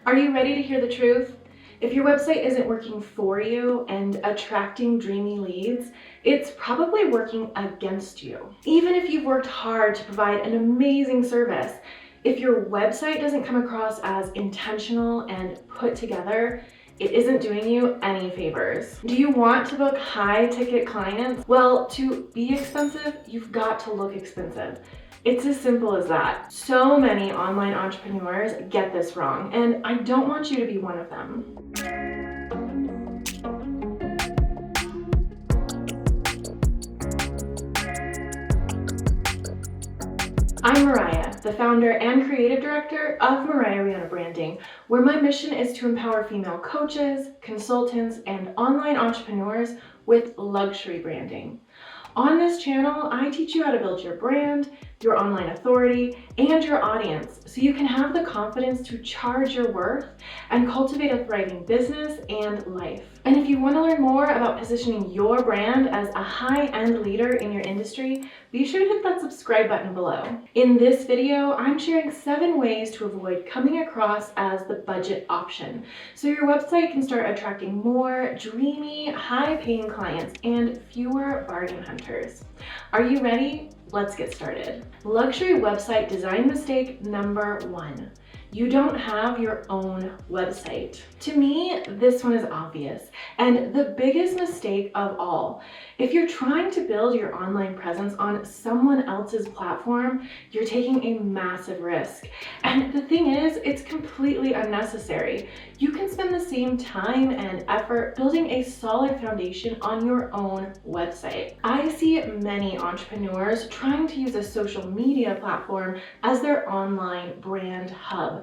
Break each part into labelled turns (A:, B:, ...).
A: Are you ready to hear the truth? If your website isn't working for you and attracting dreamy leads, it's probably working against you. Even if you've worked hard to provide an amazing service, if your website doesn't come across as intentional and put together, it isn't doing you any favors. Do you want to book high-ticket clients? Well, to be expensive, you've got to look expensive. It's as simple as that. So many online entrepreneurs get this wrong, and I don't want you to be one of them. I'm Moriah, the founder and creative director of Moriah Riona Branding, where my mission is to empower female coaches, consultants, and online entrepreneurs with luxury branding. On this channel, I teach you how to build your brand, your online authority, and your audience so you can have the confidence to charge your worth and cultivate a thriving business and life. And if you want to learn more about positioning your brand as a high-end leader in your industry, be sure to hit that subscribe button below. In this video, I'm sharing 7 ways to avoid coming across as the budget option, so your website can start attracting more dreamy, high-paying clients and fewer bargain hunters. Are you ready? Let's get started. Luxury website design mistake number 1. You don't have your own website. To me, this one is obvious and the biggest mistake of all. If you're trying to build your online presence on someone else's platform, you're taking a massive risk. And the thing is, it's completely unnecessary. You can spend the same time and effort building a solid foundation on your own website. I see many entrepreneurs trying to use a social media platform as their online brand hub.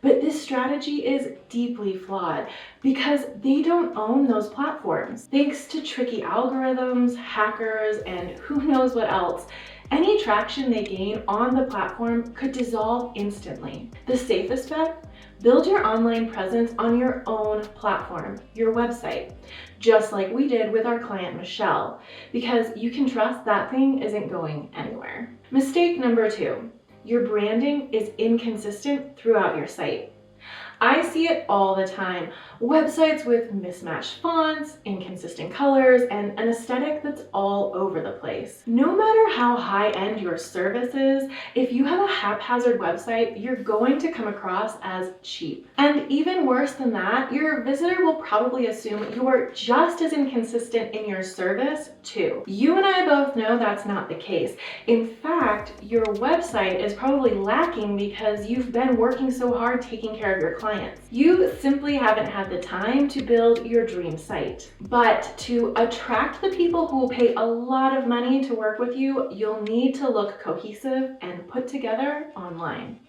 A: But this strategy is deeply flawed because they don't own those platforms. Thanks to tricky algorithms, hackers, and who knows what else, any traction they gain on the platform could dissolve instantly. The safest bet? Build your online presence on your own platform, your website, just like we did with our client Michelle, because you can trust that thing isn't going anywhere. Mistake number 2. Your branding is inconsistent throughout your site. I see it all the time. Websites with mismatched fonts, inconsistent colors, and an aesthetic that's all over the place. No matter how high-end your service is, if you have a haphazard website, you're going to come across as cheap. And even worse than that, your visitor will probably assume you're just as inconsistent in your service too. You and I both know that's not the case. In fact, your website is probably lacking because you've been working so hard taking care of your clients. You simply haven't had the time to build your dream site. But to attract the people who will pay a lot of money to work with you, you'll need to look cohesive and put together online.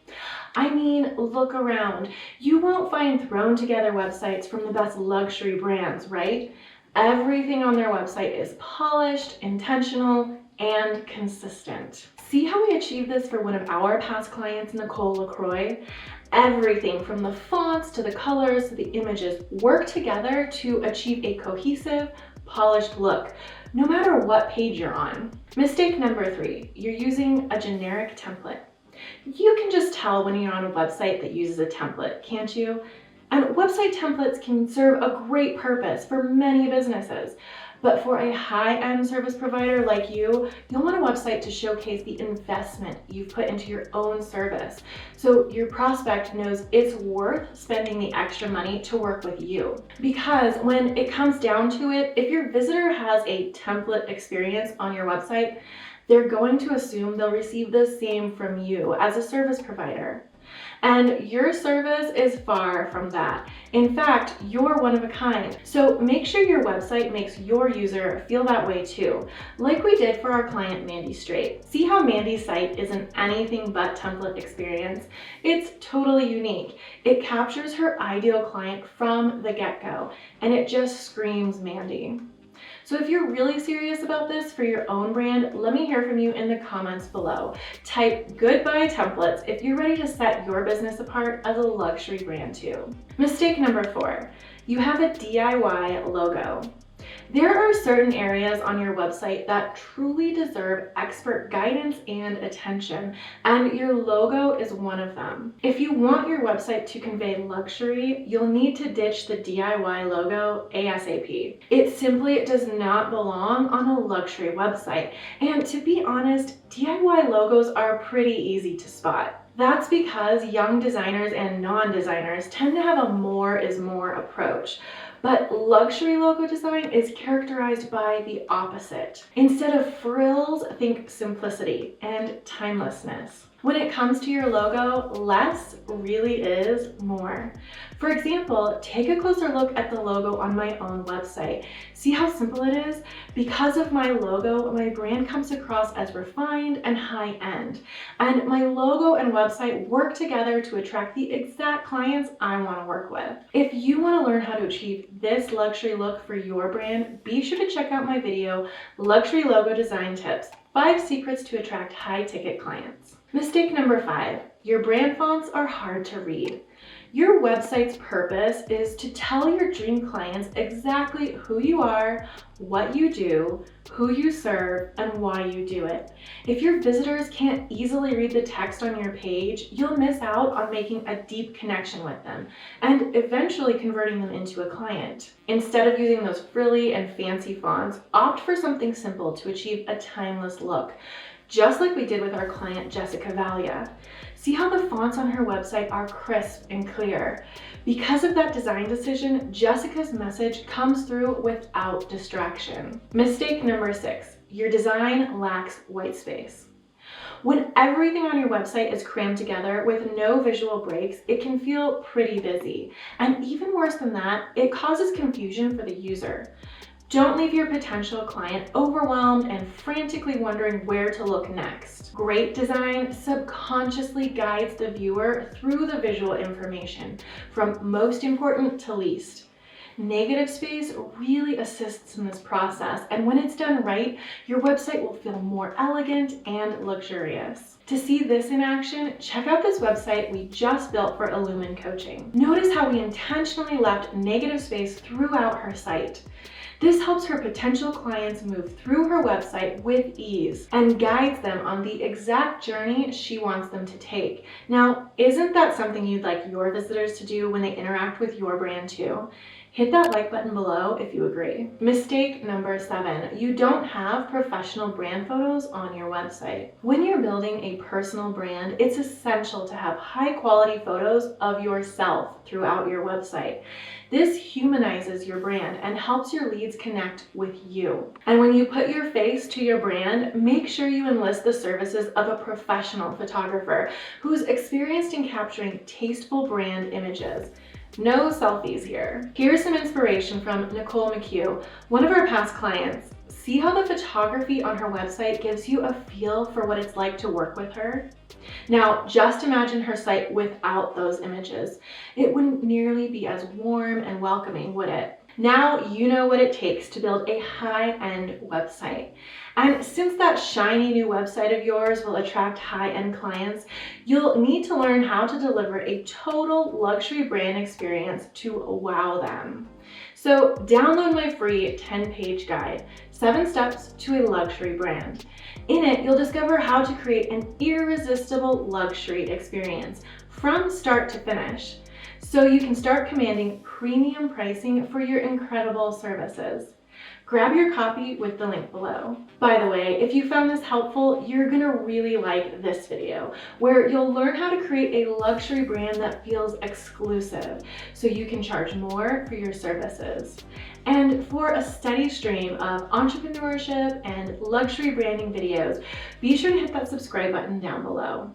A: I mean, look around. You won't find thrown together websites from the best luxury brands, right? Everything on their website is polished, intentional, and consistent. See how we achieved this for one of our past clients, Nicole LaCroix? Everything from the fonts to the colors to the images work together to achieve a cohesive, polished look, no matter what page you're on. Mistake number 3, you're using a generic template. You can just tell when you're on a website that uses a template, can't you? And website templates can serve a great purpose for many businesses. But for a high-end service provider like you'll want a website to showcase the investment you've put into your own service, so your prospect knows it's worth spending the extra money to work with you. Because when it comes down to it, if your visitor has a template experience on your website, they're going to assume they'll receive the same from you as a service provider. And your service is far from that. In fact, you're one of a kind. So make sure your website makes your user feel that way too, like we did for our client Mandy Straight. See how Mandy's site isn't anything but template experience? It's totally unique. It captures her ideal client from the get-go, and it just screams Mandy. So if you're really serious about this for your own brand, let me hear from you in the comments below. Type goodbye templates if you're ready to set your business apart as a luxury brand too. Mistake number 4, you have a DIY logo. There are certain areas on your website that truly deserve expert guidance and attention, and your logo is one of them. If you want your website to convey luxury, you'll need to ditch the DIY logo ASAP. It simply does not belong on a luxury website, and to be honest, DIY logos are pretty easy to spot. That's because young designers and non-designers tend to have a more is more approach. But luxury logo design is characterized by the opposite. Instead of frills, think simplicity and timelessness. When it comes to your logo, less really is more. For example, take a closer look at the logo on my own website. See how simple it is? Because of my logo, my brand comes across as refined and high-end. And my logo and website work together to attract the exact clients I want to work with. If you want to learn how to achieve this luxury look for your brand, be sure to check out my video, Luxury Logo Design Tips, 5 Secrets to Attract High-Ticket Clients. Mistake number 5, your brand fonts are hard to read. Your website's purpose is to tell your dream clients exactly who you are, what you do, who you serve, and why you do it. If your visitors can't easily read the text on your page, you'll miss out on making a deep connection with them and eventually converting them into a client. Instead of using those frilly and fancy fonts, opt for something simple to achieve a timeless look, just like we did with our client Jessica Valia. See how the fonts on her website are crisp and clear. Because of that design decision, Jessica's message comes through without distraction. Mistake number 6, your design lacks white space. When everything on your website is crammed together with no visual breaks, it can feel pretty busy. And even worse than that, it causes confusion for the user. Don't leave your potential client overwhelmed and frantically wondering where to look next. Great design subconsciously guides the viewer through the visual information, from most important to least. Negative space really assists in this process, and when it's done right, your website will feel more elegant and luxurious. To see this in action, check out this website we just built for Illumin Coaching. Notice how we intentionally left negative space throughout her site. This helps her potential clients move through her website with ease and guides them on the exact journey she wants them to take. Now, isn't that something you'd like your visitors to do when they interact with your brand too? Hit that like button below if you agree. Mistake number 7, you don't have professional brand photos on your website. When you're building a personal brand, it's essential to have high quality photos of yourself throughout your website. This humanizes your brand and helps your leads connect with you. And when you put your face to your brand, make sure you enlist the services of a professional photographer who's experienced in capturing tasteful brand images. No selfies here. Here's some inspiration from Nicole McHugh, one of our past clients. See how the photography on her website gives you a feel for what it's like to work with her? Now, just imagine her site without those images. It wouldn't nearly be as warm and welcoming, would it? Now you know what it takes to build a high-end website. And since that shiny new website of yours will attract high-end clients, you'll need to learn how to deliver a total luxury brand experience to wow them. So download my free 10-page guide, 7 Steps to a Luxury Brand. In it, you'll discover how to create an irresistible luxury experience from start to finish, so you can start commanding premium pricing for your incredible services. Grab your copy with the link below. By the way, if you found this helpful, you're gonna really like this video, where you'll learn how to create a luxury brand that feels exclusive, so you can charge more for your services. And for a steady stream of entrepreneurship and luxury branding videos, be sure to hit that subscribe button down below.